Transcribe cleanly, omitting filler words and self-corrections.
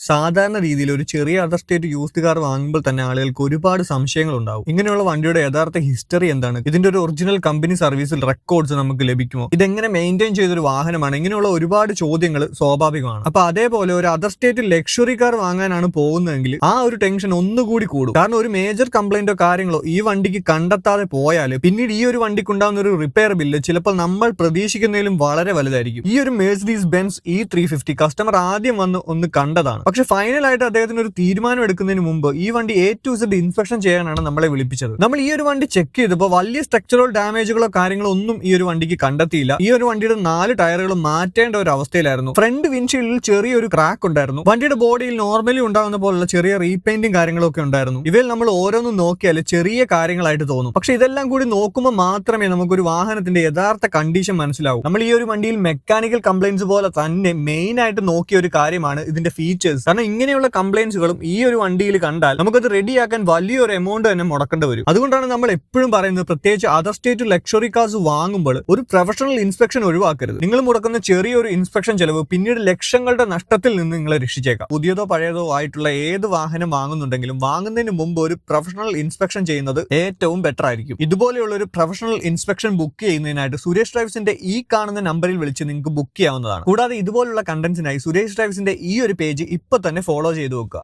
സാധാരണ രീതിയിൽ ഒരു ചെറിയ അതർ സ്റ്റേറ്റ് യൂസ്ഡ് കാർ വാങ്ങുമ്പോൾ തന്നെ ആളുകൾക്ക് ഒരുപാട് സംശയങ്ങൾ ഉണ്ടാവും. ഇങ്ങനെയുള്ള വണ്ടിയുടെ യഥാർത്ഥ ഹിസ്റ്ററി എന്താണ്, ഇതിന്റെ ഒരു ഒറിജിനൽ കമ്പനി സർവീസിൽ റെക്കോർഡ്സ് നമുക്ക് ലഭിക്കുമോ, ഇതെങ്ങനെ മെയിൻറ്റെയിൻ ചെയ്തൊരു വാഹനമാണ്, ഇങ്ങനെയുള്ള ഒരുപാട് ചോദ്യങ്ങൾ സ്വാഭാവികമാണ്. അപ്പൊ അതേപോലെ ഒരു അതർ സ്റ്റേറ്റ് ലക്ഷറി കാർ വാങ്ങാനാണ് പോകുന്നതെങ്കിൽ ആ ഒരു ടെൻഷൻ ഒന്നുകൂടി കൂടും. കാരണം ഒരു മേജർ കംപ്ലൈന്റോ കാര്യങ്ങളോ ഈ വണ്ടിക്ക് കണ്ടെത്താതെ പോയാൽ പിന്നീട് ഈ ഒരു വണ്ടിക്ക് ഉണ്ടാകുന്ന ഒരു റിപ്പയർ ബില്ല് ചിലപ്പോൾ നമ്മൾ പ്രതീക്ഷിക്കുന്നതിലും വളരെ വലുതായിരിക്കും. ഈ ഒരു മെഴ്സിഡീസ് ബെൻസ് E350 കസ്റ്റമർ ആദ്യം വന്ന് ഒന്ന് കണ്ടതാണ്. പക്ഷെ ഫൈനലായിട്ട് അദ്ദേഹത്തിന് ഒരു തീരുമാനം എടുക്കുന്നതിന് മുമ്പ് ഈ വണ്ടി A to Z ഇൻസ്പെക്ഷൻ ചെയ്യാനാണ് നമ്മളെ വിളിപ്പിച്ചത്. നമ്മൾ ഈ ഒരു വണ്ടി ചെക്ക് ചെയ്തപ്പോൾ വലിയ സ്ട്രക്ചറൽ ഡാമേജുകളോ കാര്യങ്ങളോ ഒന്നും ഈ ഒരു വണ്ടിക്ക് കണ്ടെത്തിയില്ല. ഈ ഒരു വണ്ടിയുടെ 4 ടയറുകളും മാറ്റേണ്ട ഒരു അവസ്ഥയിലായിരുന്നു. ഫ്രണ്ട് വിൻഷീൽഡിൽ ചെറിയൊരു ക്രാക്ക് ഉണ്ടായിരുന്നു. വണ്ടിയുടെ ബോഡിയിൽ നോർമലി ഉണ്ടാകുന്ന പോലുള്ള ചെറിയ റീപെയിന്റും കാര്യങ്ങളൊക്കെ ഉണ്ടായിരുന്നു. ഇവയിൽ നമ്മൾ ഓരോന്നും നോക്കിയാൽ ചെറിയ കാര്യങ്ങളായിട്ട് തോന്നും. പക്ഷെ ഇതെല്ലാം കൂടി നോക്കുമ്പോൾ മാത്രമേ നമുക്കൊരു വാഹനത്തിന്റെ യഥാർത്ഥ കണ്ടീഷൻ മനസ്സിലാവൂ. നമ്മൾ ഈ ഒരു വണ്ടിയിൽ മെക്കാനിക്കൽ കംപ്ലൈന്റ്സ് പോലെ തന്നെ മെയിൻ ആയിട്ട് നോക്കിയ ഒരു കാര്യമാണ് ഇതിന്റെ ഫീച്ചേഴ്സ്. കാരണം ഇങ്ങനെയുള്ള കംപ്ലൈന്റ്സുകളും ഈ ഒരു വണ്ടിയിൽ കണ്ടാൽ നമുക്കത് റെഡിയാക്കാൻ വലിയൊരു എമൗണ്ട് തന്നെ മുടക്കേണ്ടി വരും. അതുകൊണ്ടാണ് നമ്മൾ എപ്പോഴും പറയുന്നത്, പ്രത്യേകിച്ച് അതർ സ്റ്റേറ്റ് ലക്ഷറി കാർസ് വാങ്ങുമ്പോൾ ഒരു പ്രൊഫഷണൽ ഇൻസ്പെക്ഷൻ ഒഴിവാക്കരുത്. നിങ്ങൾ മുടക്കുന്ന ചെറിയൊരു ഇൻസ്പെക്ഷൻ ചെലവ് പിന്നീട് ലക്ഷങ്ങളുടെ നഷ്ടത്തിൽ നിന്ന് നിങ്ങളെ രക്ഷിച്ചേക്കാം. പുതിയതോ പഴയതോ ആയിട്ടുള്ള ഏത് വാഹനം വാങ്ങുന്നുണ്ടെങ്കിലും വാങ്ങുന്നതിന് മുമ്പ് ഒരു പ്രൊഫഷണൽ ഇൻസ്പെക്ഷൻ ചെയ്യുന്നത് ഏറ്റവും ബെറ്റർ ആയിരിക്കും. ഇതുപോലെയുള്ള ഒരു പ്രൊഫഷണൽ ഇൻസ്പെക്ഷൻ ബുക്ക് ചെയ്യുന്നതിനായിട്ട് സുരേഷ് ഡ്രൈവ്സിന്റെ ഈ കാണുന്ന നമ്പറിൽ വിളിച്ച് നിങ്ങൾക്ക് ബുക്ക് ചെയ്യാവുന്നതാണ്. കൂടാതെ ഇതുപോലുള്ള കണ്ടന്റ്സിനായി സുരേഷ് ഡ്രൈവ്സിന്റെ ഈ ഒരു പേജ് ഇപ്പൊ തന്നെ ഫോളോ ചെയ്ത് വെക്കുക.